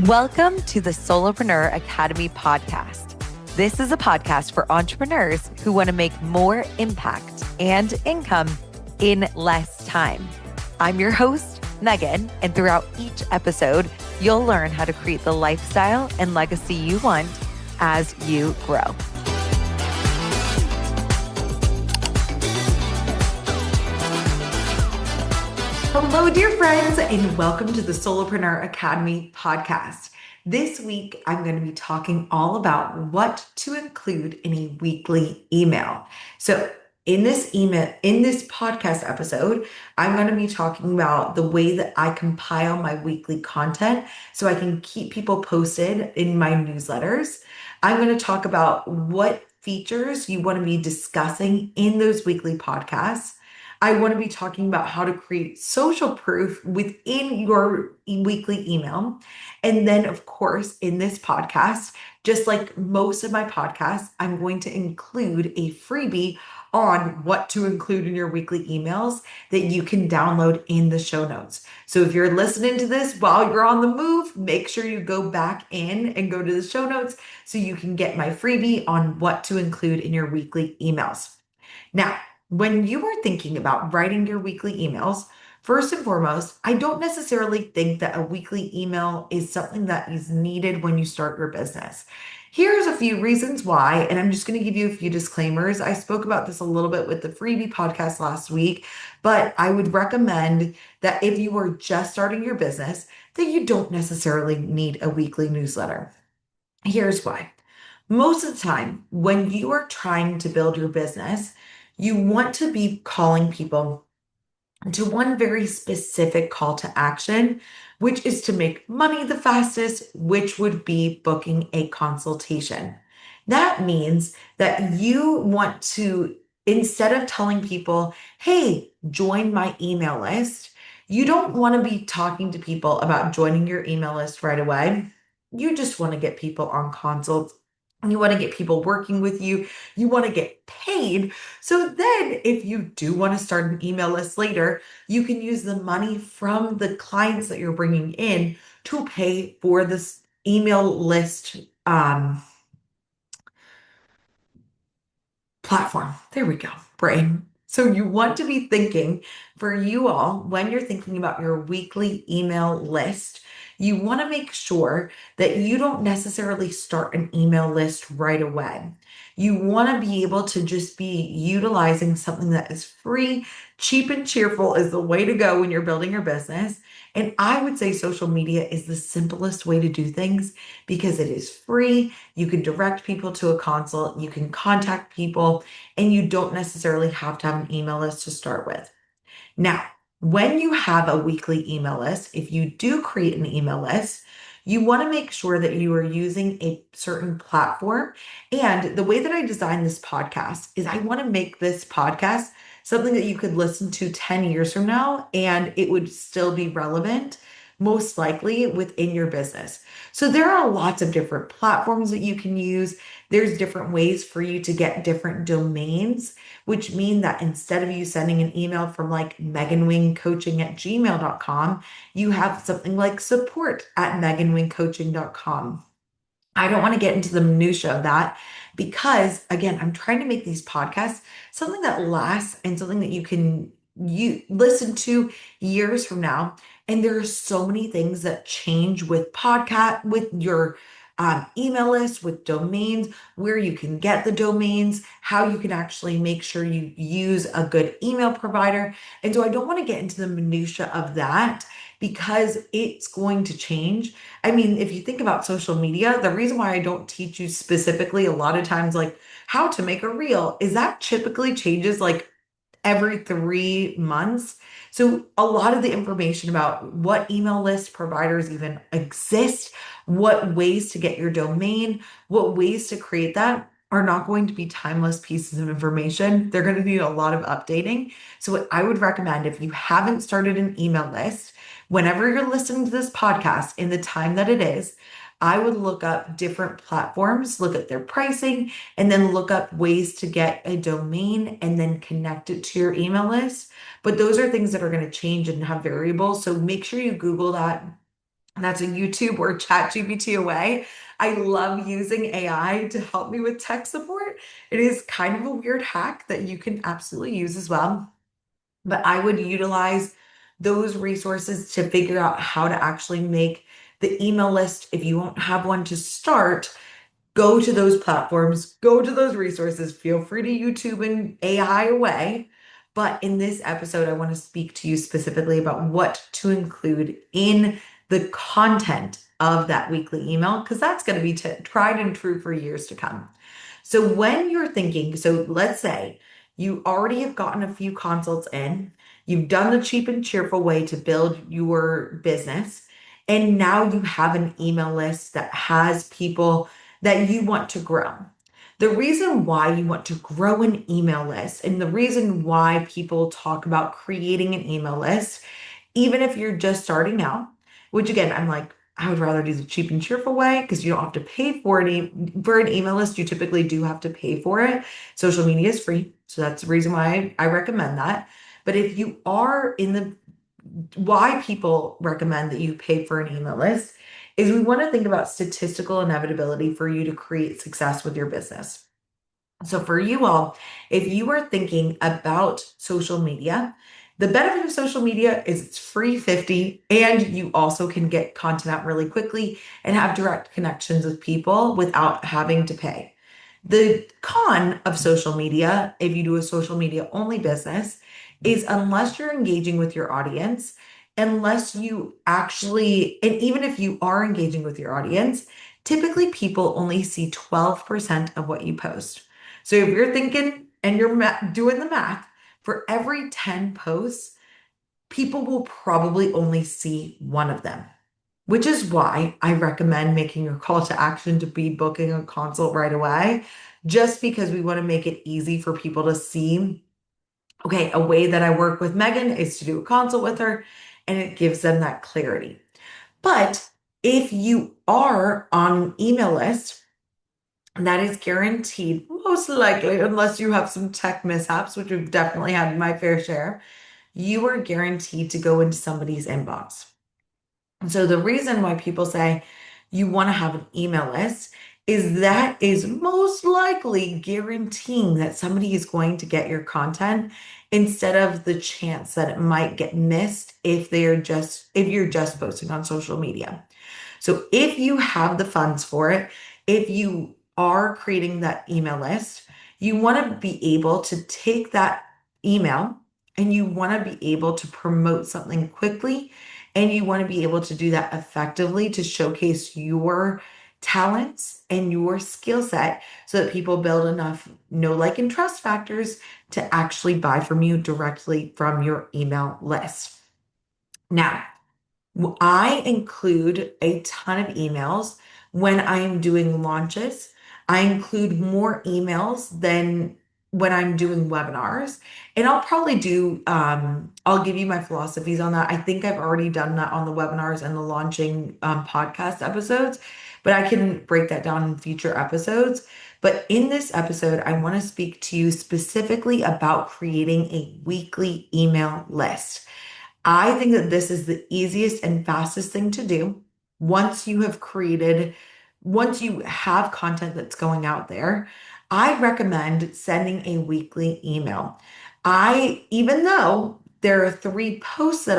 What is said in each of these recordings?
Welcome to the Solopreneur Academy podcast. This is a podcast for entrepreneurs who want to make more impact and income in less time. I'm your host, Megan, and throughout each episode, you'll learn how to create the lifestyle and legacy you want as you grow. Hello, dear friends, and welcome to the Solopreneur Academy podcast. This week, I'm going to be talking all about what to include in a weekly email. So in this podcast episode, I'm going to be talking about the way that I compile my weekly content so I can keep people posted in my newsletters. I'm going to talk about what features you want to be discussing in those weekly podcasts. I want to be talking about how to create social proof within your weekly email. And then, of course, in this podcast, just like most of my podcasts, I'm going to include a freebie on what to include in your weekly emails that you can download in the show notes. So if you're listening to this while you're on the move, make sure you go back in and go to the show notes so you can get my freebie on what to include in your weekly emails. Now, when you are thinking about writing your weekly emails, first and foremost, I don't necessarily think that a weekly email is something that is needed when you start your business. Here's a few reasons why, and I'm just going to give you a few disclaimers. I spoke about this a little bit with the freebie podcast last week, but I would recommend that if you are just starting your business, that you don't necessarily need a weekly newsletter. Here's why. Most of the time, when you are trying to build your business, you want to be calling people to one very specific call to action, which is to make money the fastest, which would be booking a consultation. That means that you want to, instead of telling people, hey, join my email list, you don't want to be talking to people about joining your email list right away. You just want to get people on consults. You want to get people working with you. You want to get paid. So then if you do want to start an email list later, you can use the money from the clients that you're bringing in to pay for this email list platform. There we go, brain. So you want to be thinking, for you all, when you're thinking about your weekly email list, you want to make sure that you don't necessarily start an email list right away. You want to be able to just be utilizing something that is free, cheap, and cheerful is the way to go when you're building your business. And I would say social media is the simplest way to do things because it is free. You can direct people to a consult, you can contact people, and you don't necessarily have to have an email list to start with. Now, when you have a weekly email list, if you do create an email list, you want to make sure that you are using a certain platform. And the way that I designed this podcast is I want to make this podcast something that you could listen to 10 years from now and it would still be relevant, most likely within your business. So there are lots of different platforms that you can use. There's different ways for you to get different domains, which mean that instead of you sending an email from like meganwingcoaching@gmail.com, you have something like support@meganwingcoaching.com. I don't want to get into the minutia of that because, again, I'm trying to make these podcasts something that lasts and something that you listen to years from now. And there are so many things that change with with your email list, with domains, where you can get the domains, how you can actually make sure you use a good email provider. And so I don't want to get into the minutia of that because it's going to change. I mean, if you think about social media, the reason why I don't teach you specifically a lot of times, like how to make a reel, is that typically changes like every 3 months. So a lot of the information about what email list providers even exist, what ways to get your domain, what ways to create that are not going to be timeless pieces of information. They're going to need a lot of updating. So what I would recommend, if you haven't started an email list, whenever you're listening to this podcast in the time that it is, I would look up different platforms, look at their pricing, and then look up ways to get a domain and then connect it to your email list. But those are things that are going to change and have variables. So make sure you Google that That's a YouTube or ChatGPT away. I love using AI to help me with tech support. It is kind of a weird hack that you can absolutely use as well. But I would utilize those resources to figure out how to actually make the email list. If you won't have one to start, go to those platforms, go to those resources. Feel free to YouTube and AI away. But in this episode, I want to speak to you specifically about what to include in the content of that weekly email, because that's going to be tried and true for years to come. So when you're thinking, so let's say you already have gotten a few consults in, you've done the cheap and cheerful way to build your business, and now you have an email list that has people that you want to grow. The reason why you want to grow an email list and the reason why people talk about creating an email list, even if you're just starting out, which again, I'm like, I would rather do the cheap and cheerful way because you don't have to pay for for an email list. You typically do have to pay for it. Social media is free. So that's the reason why I recommend that. But if you are in the why people recommend that you pay for an email list is we want to think about statistical inevitability for you to create success with your business. So, for you all, if you are thinking about social media, the benefit of social media is it's free 50 and you also can get content out really quickly and have direct connections with people without having to pay. The con of social media, if you do a social media only business, is unless you're engaging with your audience, unless you actually, and even if you are engaging with your audience, typically people only see 12% of what you post. So if you're thinking and you're doing the math, for every 10 posts, people will probably only see one of them, which is why I recommend making your call to action to be booking a consult right away, just because we want to make it easy for people to see. Okay, a way that I work with Megan is to do a consult with her, and it gives them that clarity. But if you are on email list, that is guaranteed, most likely, unless you have some tech mishaps, which we've definitely had my fair share, you are guaranteed to go into somebody's inbox. And so the reason why people say you want to have an email list is that is most likely guaranteeing that somebody is going to get your content instead of the chance that it might get missed if you're just posting on social media. So if you have the funds for it, if you are creating that email list, you want to be able to take that email and you want to be able to promote something quickly and you want to be able to do that effectively to showcase your talents and your skill set so that people build enough know, like, and trust factors to actually buy from you directly from your email list. Now, I include a ton of emails when I am doing launches. I include more emails than when I'm doing webinars. And I'll probably I'll give you my philosophies on that. I think I've already done that on the webinars and the launching podcast episodes, but I can break that down in future episodes. But in this episode, I want to speak to you specifically about creating a weekly email list. I think that this is the easiest and fastest thing to do once you have created, once you have content that's going out there. I recommend sending a weekly email. Even though there are 3 posts that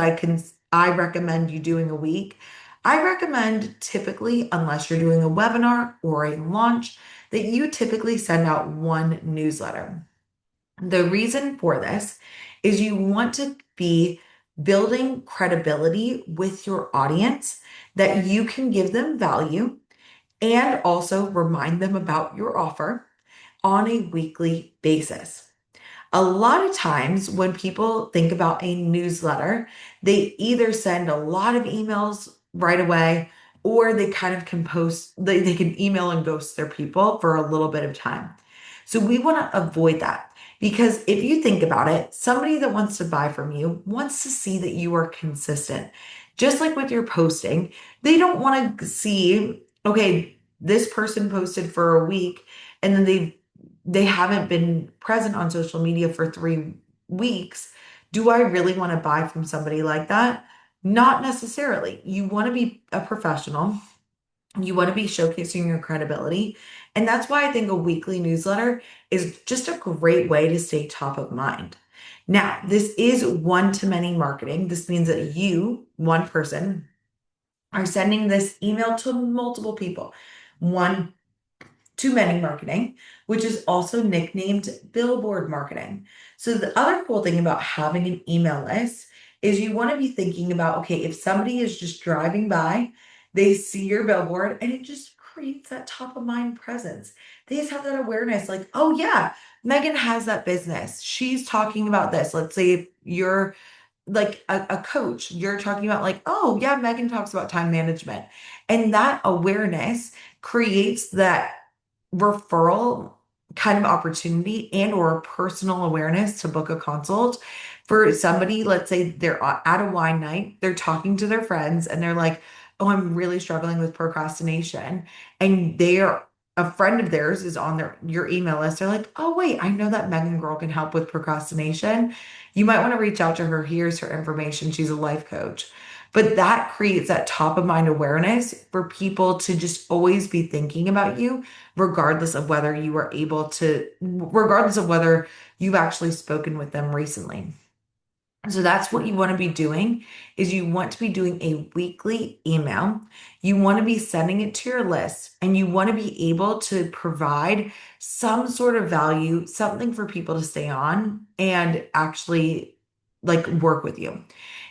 I recommend you doing a week, I recommend typically, unless you're doing a webinar or a launch, that you typically send out one newsletter. The reason for this is you want to be building credibility with your audience that you can give them value and also remind them about your offer on a weekly basis. A lot of times when people think about a newsletter, they either send a lot of emails right away or they kind of they can email and ghost their people for a little bit of time. So we want to avoid that because if you think about it, somebody that wants to buy from you wants to see that you are consistent. Just like with your posting, they don't want to see, okay, this person posted for a week and then they haven't been present on social media for 3 weeks. Do I really want to buy from somebody like that? Not necessarily. You want to be a professional. You want to be showcasing your credibility. And that's why I think a weekly newsletter is just a great way to stay top of mind. Now, this is one-to-many marketing. This means that you, one person, are sending this email to multiple people. One to many marketing, which is also nicknamed billboard marketing. So the other cool thing about having an email list is you want to be thinking about, okay, if somebody is just driving by, they see your billboard and it just creates that top of mind presence. They just have that awareness like, oh yeah, Megan has that business. She's talking about this. Let's say if you're like a coach, you're talking about like, oh yeah, Megan talks about time management. And that awareness creates that referral kind of opportunity and or personal awareness to book a consult for somebody. Let's say they're at a wine night, they're talking to their friends and they're like, oh, I'm really struggling with procrastination, and they're a friend of theirs is on your email list. They're like, oh wait, I know that Megan girl can help with procrastination. You might want to reach out to her. Here's her information. She's a life coach. But that creates that top of mind awareness for people to just always be thinking about you, regardless of whether you were able to, regardless of whether you've actually spoken with them recently. So that's what you want to be doing is you want to be doing a weekly email. You want to be sending it to your list and you want to be able to provide some sort of value, something for people to stay on and actually like work with you.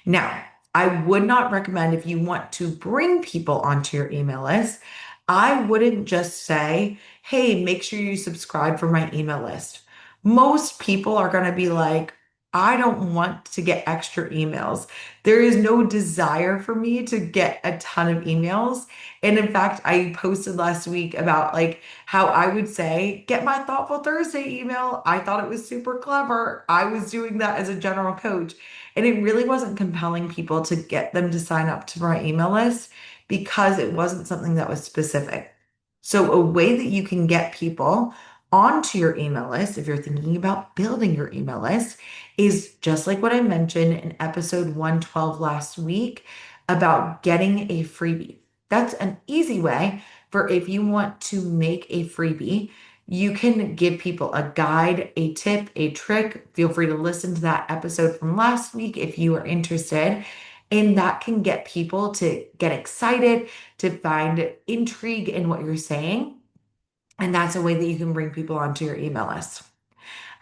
Now, I would not recommend if you want to bring people onto your email list, I wouldn't just say, hey, make sure you subscribe for my email list. Most people are going to be like, I don't want to get extra emails. There is no desire for me to get a ton of emails. And in fact, I posted last week about like how I would say, get my Thoughtful Thursday email. I thought it was super clever. I was doing that as a general coach. And it really wasn't compelling people to get them to sign up to my email list because it wasn't something that was specific. So, a way that you can get people onto your email list, if you're thinking about building your email list, is just like what I mentioned in episode 112 last week about getting a freebie. That's an easy way for if you want to make a freebie. You can give people a guide, a tip, a trick. Feel free to listen to that episode from last week if you are interested. And that can get people to get excited, to find intrigue in what you're saying. And that's a way that you can bring people onto your email list.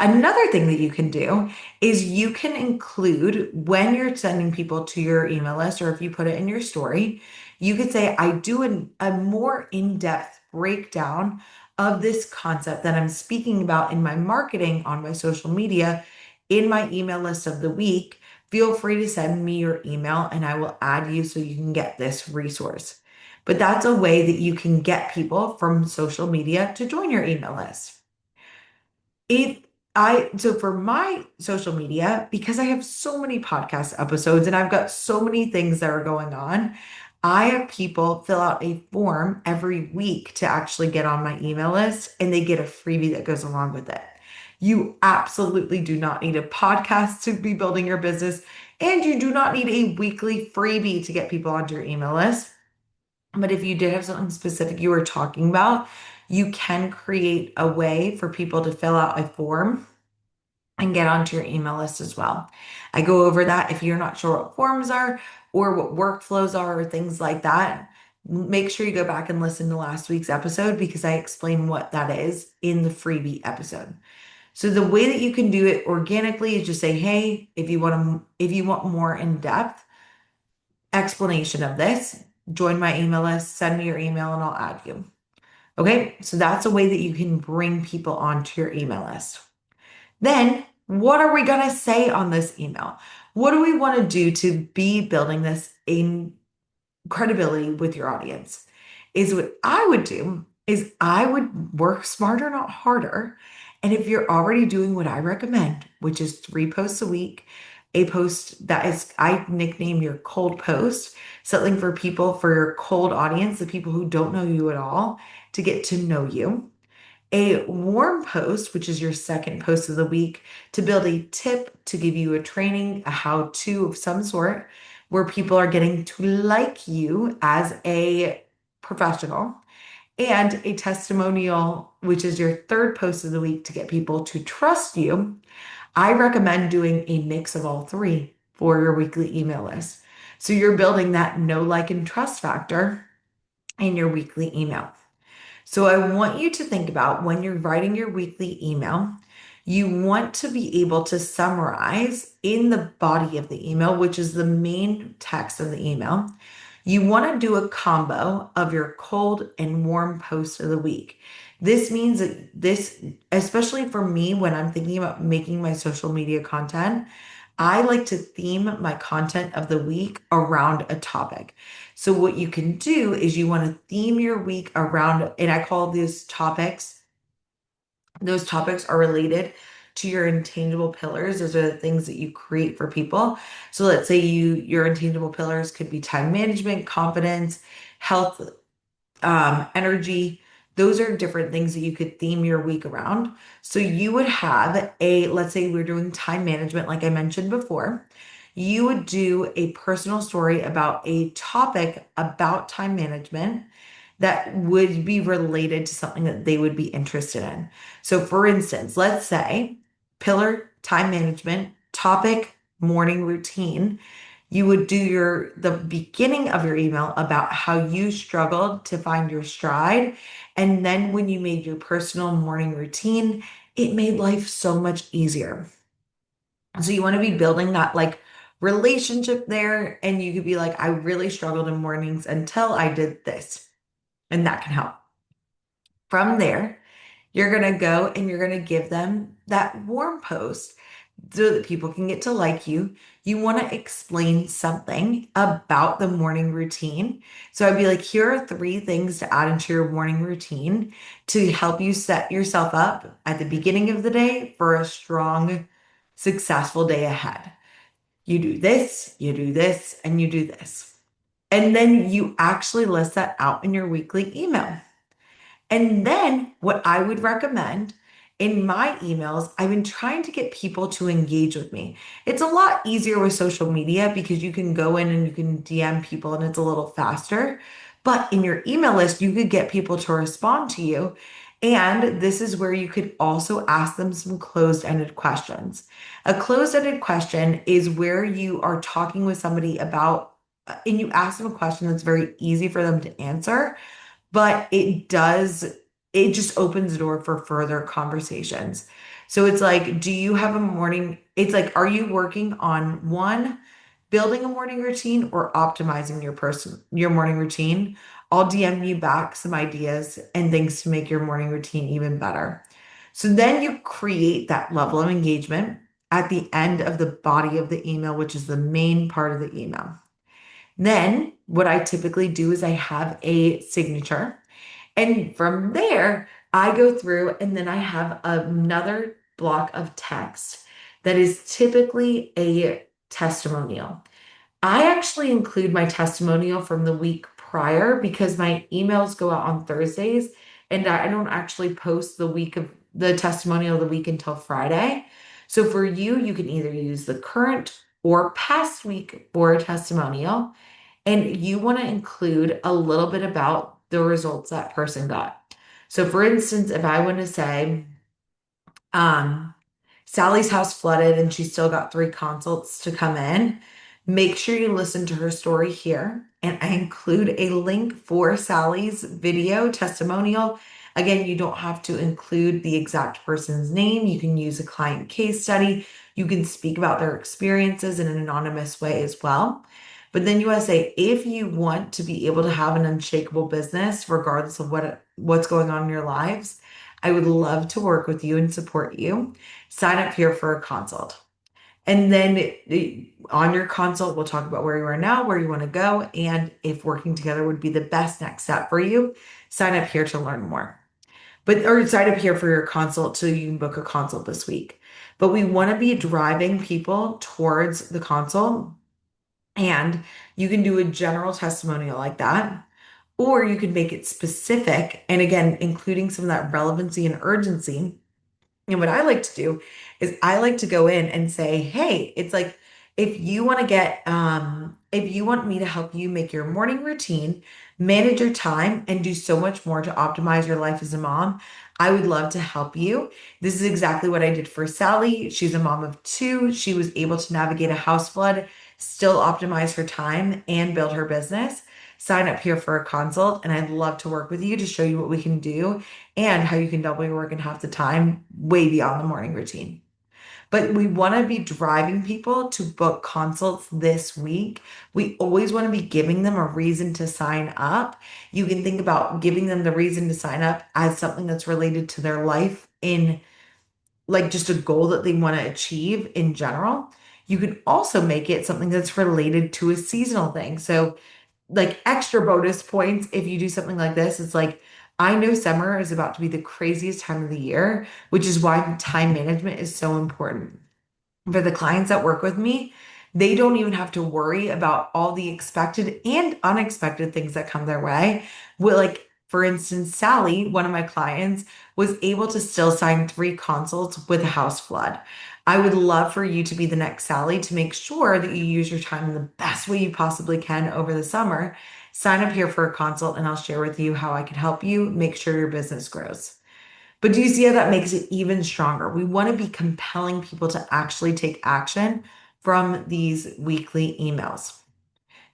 Another thing that you can do is you can include when you're sending people to your email list, or if you put it in your story, you could say, I do a more in-depth breakdown of this concept that I'm speaking about in my marketing on my social media in my email list of the week. Feel free to send me your email and I will add you so you can get this resource. But that's a way that you can get people from social media to join your email list. If so for my social media, because I have so many podcast episodes and I've got so many things that are going on, I have people fill out a form every week to actually get on my email list and they get a freebie that goes along with it. You absolutely do not need a podcast to be building your business, and you do not need a weekly freebie to get people onto your email list. But if you did have something specific you were talking about, you can create a way for people to fill out a form and get onto your email list as well. I go over that if you're not sure what forms are or what workflows are or things like that. Make sure you go back and listen to last week's episode because I explain what that is in the freebie episode. So the way that you can do it organically is just say, hey, if you want more in-depth explanation of this, join my email list, send me your email and I'll add you. Okay, so that's a way that you can bring people onto your email list. Then, what are we going to say on this email? What do we want to do to be building this in credibility with your audience? Is what I would do is I would work smarter, not harder. And if you're already doing what I recommend, which is 3 posts a week, a post that is, I nickname your cold post, something for people, for your cold audience, the people who don't know you at all, to get to know you. A warm post, which is your second post of the week, to build a tip to give you a training, a how to of some sort, where people are getting to like you as a professional, and a testimonial, which is your third post of the week to get people to trust you. I recommend doing a mix of all three for your weekly email list. So you're building that know, like, and trust factor in your weekly email. So I want you to think about when you're writing your weekly email, you want to be able to summarize in the body of the email, which is the main text of the email. You want to do a combo of your cold and warm post of the week. This means that this, especially for me, when I'm thinking about making my social media content, I like to theme my content of the week around a topic. So, what you can do is you want to theme your week around, and I call those topics are related to your intangible pillars. Those are the things that you create for people. So let's say your intangible pillars could be time management, confidence, health, energy. Those are different things that you could theme your week around. So you would have let's say we're doing time management, like I mentioned before. You would do a personal story about a topic about time management that would be related to something that they would be interested in. So, for instance, let's say pillar time management, topic morning routine. You would do the beginning of your email about how you struggled to find your stride. And then when you made your personal morning routine, it made life so much easier. So you want to be building that like relationship there. And you could be like, I really struggled in mornings until I did this. And that can help. From there, you're going to go and you're going to give them that warm post so that people can get to like you. You want to explain something about the morning routine. So I'd be like, here are three things to add into your morning routine to help you set yourself up at the beginning of the day for a strong, successful day ahead. You do this, and you do this. And then you actually list that out in your weekly email. And then what I would recommend in my emails, I've been trying to get people to engage with me. It's a lot easier with social media because you can go in and you can DM people and it's a little faster. But in your email list, you could get people to respond to you. And this is where you could also ask them some closed-ended questions. A closed-ended question is where you are talking with somebody about, and you ask them a question that's very easy for them to answer, but it just opens the door for further conversations. So it's like, do you have a morning? It's like, are you working on one, building a morning routine or optimizing your morning routine? I'll DM you back some ideas and things to make your morning routine even better. So then you create that level of engagement at the end of the body of the email, which is the main part of the email. Then what I typically do is I have a signature. And from there, I go through and then I have another block of text that is typically a testimonial. I actually include my testimonial from the week prior because my emails go out on Thursdays and I don't actually post the week of the testimonial of the week until Friday. So for you, you can either use the current or past week for a testimonial, and you want to include a little bit about the results that person got. So for instance, if I want to say, um, Sally's house flooded and she still got three consults to come in. Make sure you listen to her story here. And I include a link for Sally's video testimonial. Again, you don't have to include the exact person's name. You can use a client case study. You can speak about their experiences in an anonymous way as well. But then you want to say, if you want to be able to have an unshakable business, regardless of what's going on in your lives, I would love to work with you and support you. Sign up here for a consult. And then on your consult, we'll talk about where you are now, where you want to go, and if working together would be the best next step for you. Sign up here to learn more. Or sign up here for your consult so you can book a consult this week. But we want to be driving people towards the consult, and you can do a general testimonial like that. Or you can make it specific and again, including some of that relevancy and urgency. And what I like to do is I like to go in and say, hey, it's like If you want to if you want me to help you make your morning routine, manage your time, and do so much more to optimize your life as a mom, I would love to help you. This is exactly what I did for Sally. She's a mom of two. She was able to navigate a house flood, still optimize her time, and build her business. Sign up here for a consult, and I'd love to work with you to show you what we can do and how you can double your work in half the time, way beyond the morning routine. But we want to be driving people to book consults this week. We always want to be giving them a reason to sign up. You can think about giving them the reason to sign up as something that's related to their life in like just a goal that they want to achieve in general. You can also make it something that's related to a seasonal thing. So, like extra bonus points if you do something like this, it's like, I know summer is about to be the craziest time of the year, which is why time management is so important. For the clients that work with me, they don't even have to worry about all the expected and unexpected things that come their way. Well, like, for instance, Sally, one of my clients, was able to still sign 3 consults with a house flood. I would love for you to be the next Sally to make sure that you use your time in the best way you possibly can over the summer. Sign up here for a consult and I'll share with you how I can help you make sure your business grows. But do you see how that makes it even stronger? We want to be compelling people to actually take action from these weekly emails.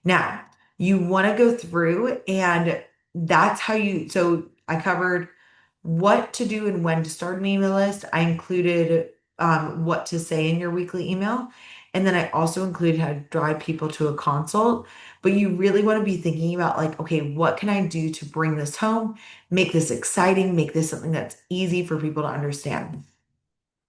Now, you want to go through, and that's how so I covered what to do and when to start an email list. I included what to say in your weekly email. And then I also included how to drive people to a consult. But you really want to be thinking about, like, okay, what can I do to bring this home, make this exciting, make this something that's easy for people to understand.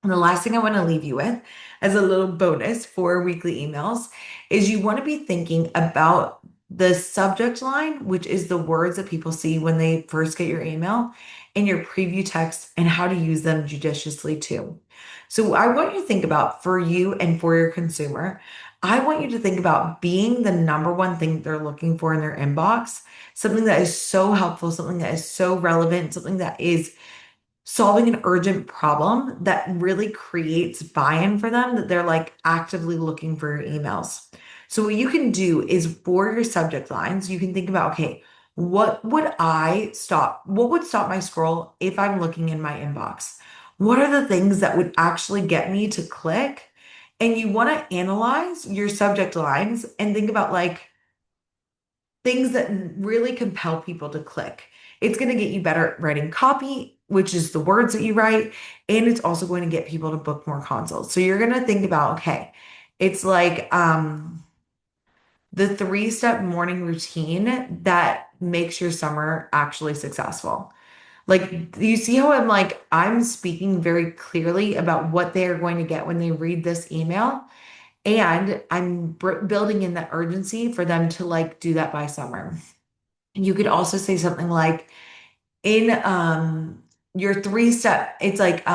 And the last thing I want to leave you with as a little bonus for weekly emails is you want to be thinking about the subject line, which is the words that people see when they first get your email, and your preview text and how to use them judiciously too. So I want you to think about, for you and for your consumer, I want you to think about being the number one thing they're looking for in their inbox, something that is so helpful, something that is so relevant, something that is solving an urgent problem that really creates buy-in for them, that they're like actively looking for your emails. So what you can do is, for your subject lines, you can think about, okay, what would stop my scroll if I'm looking in my inbox? What are the things that would actually get me to click? And you want to analyze your subject lines and think about, like, things that really compel people to click. It's going to get you better at writing copy, which is the words that you write, and it's also going to get people to book more consults. So you're going to think about, okay, it's like the 3-step morning routine that makes your summer actually successful. Like, you see how I'm speaking very clearly about what they are going to get when they read this email, and I'm building in that urgency for them to like do that by summer. You could also say something like, in your 3-step, it's like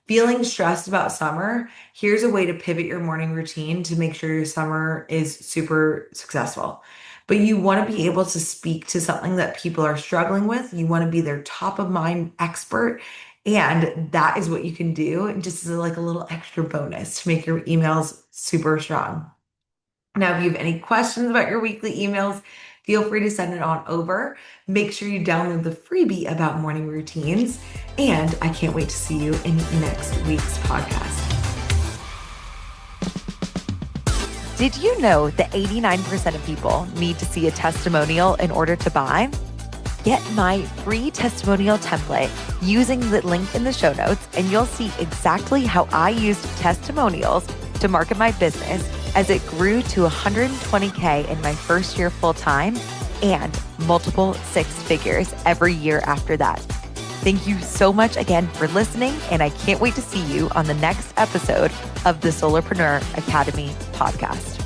feeling stressed about summer, here's a way to pivot your morning routine to make sure your summer is super successful. But you want to be able to speak to something that people are struggling with. You want to be their top of mind expert. And that is what you can do, just as like a little extra bonus to make your emails super strong. Now, if you have any questions about your weekly emails, feel free to send it on over. Make sure you download the freebie about morning routines. And I can't wait to see you in next week's podcast. Did you know that 89% of people need to see a testimonial in order to buy? Get my free testimonial template using the link in the show notes, and you'll see exactly how I used testimonials to market my business as it grew to 120K in my first year full-time and multiple 6 figures every year after that. Thank you so much again for listening, and I can't wait to see you on the next episode of the Solopreneur Academy podcast.